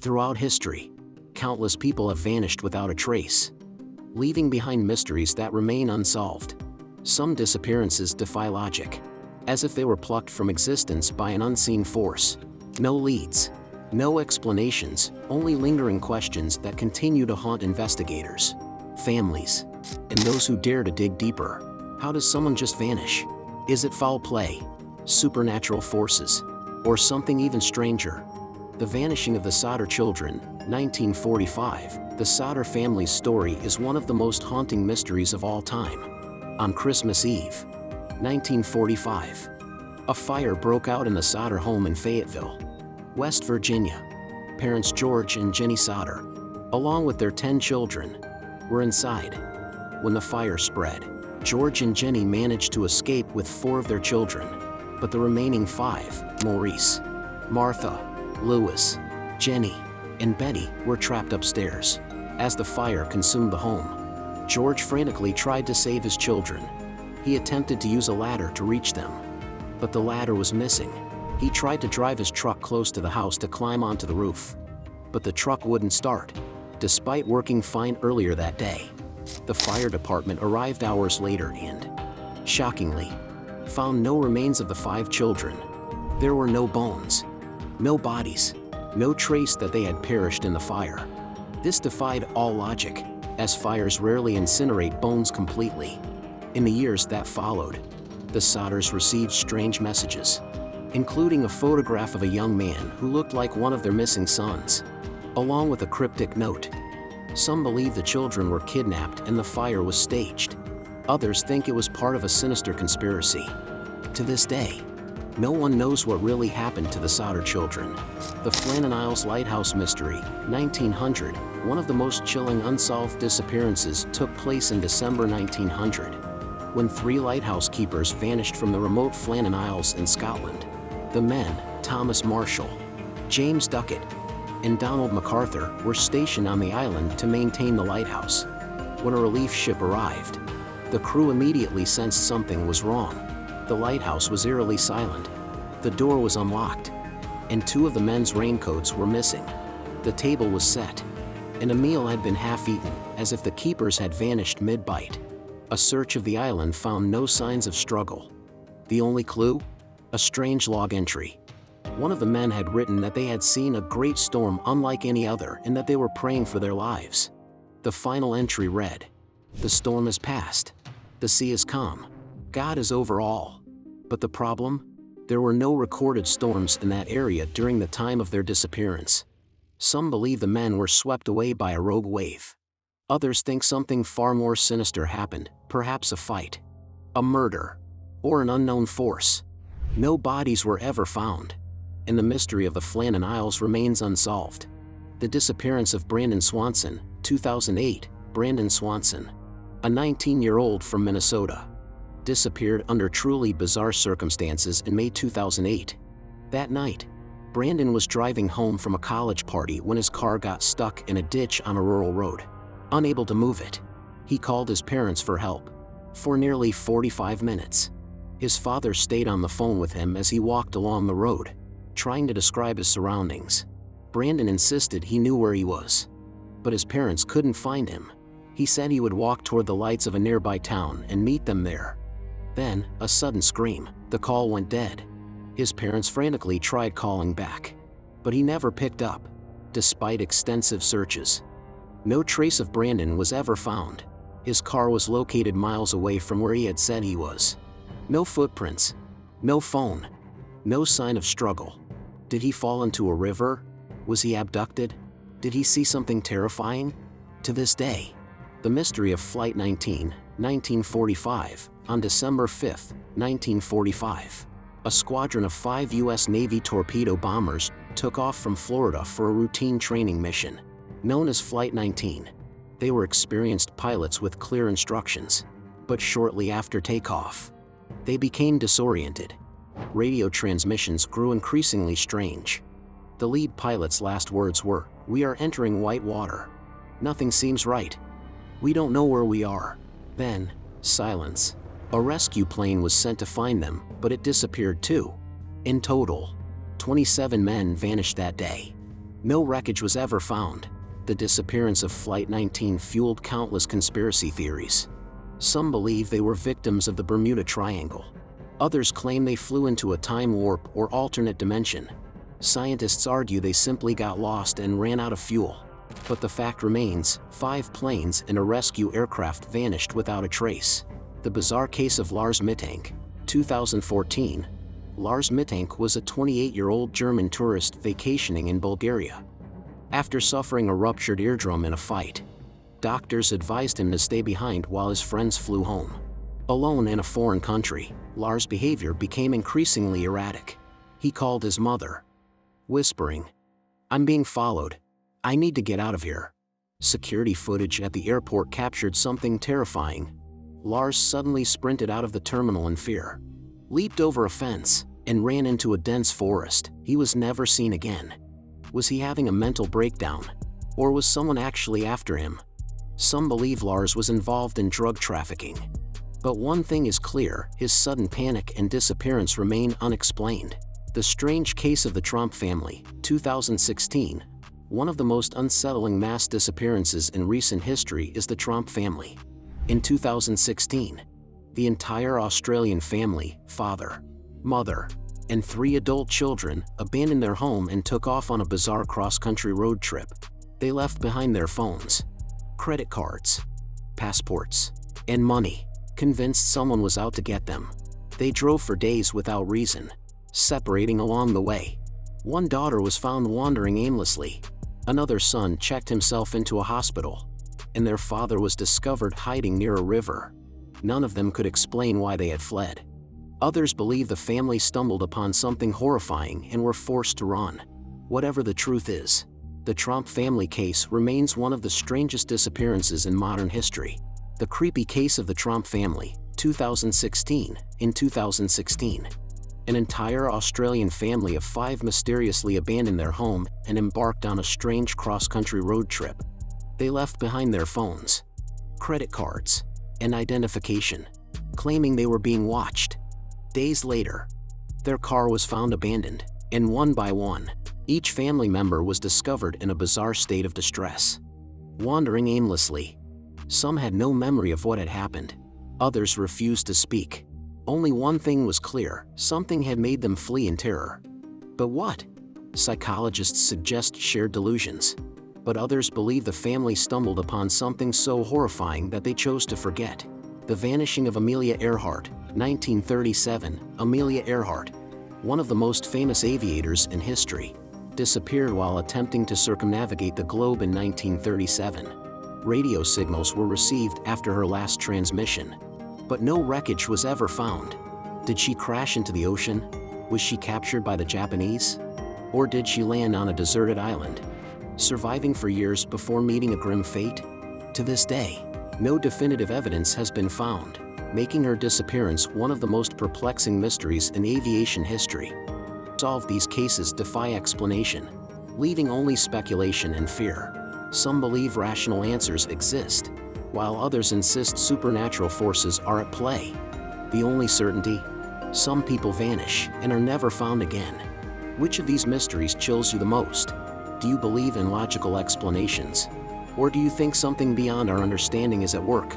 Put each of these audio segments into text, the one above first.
Throughout history, countless people have vanished without a trace, leaving behind mysteries that remain unsolved. Some disappearances defy logic, as if they were plucked from existence by an unseen force. No leads, no explanations, only lingering questions that continue to haunt investigators, families, and those who dare to dig deeper. How does someone just vanish? Is it foul play, supernatural forces, or something even stranger? The vanishing of the Sodder children, 1945. The Sodder family's story is one of the most haunting mysteries of all time. On Christmas Eve, 1945, a fire broke out in the Sodder home in Fayetteville, West Virginia. Parents George and Jenny Sodder, along with their 10 children, were inside. When the fire spread, George and Jenny managed to escape with 4 of their children, but the remaining 5, Maurice, Martha, Louis, Jenny, and Betty, were trapped upstairs. As the fire consumed the home, George frantically tried to save his children. He attempted to use a ladder to reach them, but the ladder was missing. He tried to drive his truck close to the house to climb onto the roof, but the truck wouldn't start, despite working fine earlier that day. The fire department arrived hours later and, shockingly, found no remains of the 5 children. There were no bones, no bodies, no trace that they had perished in the fire. This defied all logic, as fires rarely incinerate bones completely. In the years that followed, the Sodders received strange messages, including a photograph of a young man who looked like one of their missing sons, along with a cryptic note. Some believe the children were kidnapped and the fire was staged. Others think it was part of a sinister conspiracy. To this day, no one knows what really happened to the Sodder children. The Flannan Isles lighthouse mystery, 1900, one of the most chilling unsolved disappearances, took place in December 1900, when 3 lighthouse keepers vanished from the remote Flannan Isles in Scotland. The men, Thomas Marshall, James Duckett, and Donald MacArthur, were stationed on the island to maintain the lighthouse. When a relief ship arrived, the crew immediately sensed something was wrong. The lighthouse was eerily silent. The door was unlocked, and 2 of the men's raincoats were missing. The table was set, and a meal had been half-eaten, as if the keepers had vanished mid-bite. A search of the island found no signs of struggle. The only clue? A strange log entry. One of the men had written that they had seen a great storm unlike any other and that they were praying for their lives. The final entry read, "The storm has passed. The sea is calm. God is over all." But the problem? There were no recorded storms in that area during the time of their disappearance. Some believe the men were swept away by a rogue wave. Others think something far more sinister happened, perhaps a fight, a murder, or an unknown force. No bodies were ever found, and the mystery of the Flannan Isles remains unsolved. The disappearance of Brandon Swanson, 2008. Brandon Swanson, a 19-year-old from Minnesota, disappeared under truly bizarre circumstances in May 2008. That night, Brandon was driving home from a college party when his car got stuck in a ditch on a rural road. Unable to move it, he called his parents for help. For nearly 45 minutes, his father stayed on the phone with him as he walked along the road, trying to describe his surroundings. Brandon insisted he knew where he was, but his parents couldn't find him. He said he would walk toward the lights of a nearby town and meet them there. Then, a sudden scream. The call went dead. His parents frantically tried calling back, but he never picked up, despite extensive searches. No trace of Brandon was ever found. His car was located miles away from where he had said he was. No footprints, no phone, no sign of struggle. Did he fall into a river? Was he abducted? Did he see something terrifying? To this day, the mystery of Flight 19, 1945, on December 5, 1945, a squadron of 5 U.S. Navy torpedo bombers took off from Florida for a routine training mission. Known as Flight 19, they were experienced pilots with clear instructions, but shortly after takeoff, they became disoriented. Radio transmissions grew increasingly strange. The lead pilot's last words were, "We are entering white water. Nothing seems right. We don't know where we are." Then, silence. A rescue plane was sent to find them, but it disappeared too. In total, 27 men vanished that day. No wreckage was ever found. The disappearance of Flight 19 fueled countless conspiracy theories. Some believe they were victims of the Bermuda Triangle. Others claim they flew into a time warp or alternate dimension. Scientists argue they simply got lost and ran out of fuel. But the fact remains, 5 planes and a rescue aircraft vanished without a trace. The bizarre case of Lars Mittank, 2014. Lars Mittank was a 28-year-old German tourist vacationing in Bulgaria. After suffering a ruptured eardrum in a fight, doctors advised him to stay behind while his friends flew home. Alone in a foreign country, Lars' behavior became increasingly erratic. He called his mother, whispering, "I'm being followed. I need to get out of here." Security footage at the airport captured something terrifying. Lars suddenly sprinted out of the terminal in fear, leaped over a fence, and ran into a dense forest. He was never seen again. Was he having a mental breakdown? Or was someone actually after him? Some believe Lars was involved in drug trafficking. But one thing is clear, his sudden panic and disappearance remain unexplained. The strange case of the Tromp family, 2016. One of the most unsettling mass disappearances in recent history is the Tromp family. In 2016, the entire Australian family, father, mother, and 3 adult children, abandoned their home and took off on a bizarre cross-country road trip. They left behind their phones, credit cards, passports, and money, convinced someone was out to get them. They drove for days without reason, separating along the way. One daughter was found wandering aimlessly. Another son checked himself into a hospital, and their father was discovered hiding near a river. None of them could explain why they had fled. Others believe the family stumbled upon something horrifying and were forced to run. Whatever the truth is, the Tromp family case remains one of the strangest disappearances in modern history. The creepy case of the Tromp family, 2016. In 2016, an entire Australian family of 5 mysteriously abandoned their home and embarked on a strange cross-country road trip. They left behind their phones, credit cards, and identification, claiming they were being watched. Days later, their car was found abandoned, and one by one, each family member was discovered in a bizarre state of distress, wandering aimlessly. Some had no memory of what had happened. Others refused to speak. Only one thing was clear: something had made them flee in terror. But what? Psychologists suggest shared delusions. But others believe the family stumbled upon something so horrifying that they chose to forget. The vanishing of Amelia Earhart, 1937. Amelia Earhart, one of the most famous aviators in history, disappeared while attempting to circumnavigate the globe in 1937. Radio signals were received after her last transmission, but no wreckage was ever found. Did she crash into the ocean? Was she captured by the Japanese? Or did she land on a deserted island, surviving for years before meeting a grim fate? To this day, no definitive evidence has been found, making her disappearance one of the most perplexing mysteries in aviation history. Solve these cases defy explanation, leaving only speculation and fear. Some believe rational answers exist, while others insist supernatural forces are at play. The only certainty? Some people vanish and are never found again. Which of these mysteries chills you the most? Do you believe in logical explanations? Or do you think something beyond our understanding is at work?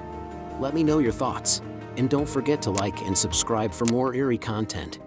Let me know your thoughts, and don't forget to like and subscribe for more eerie content.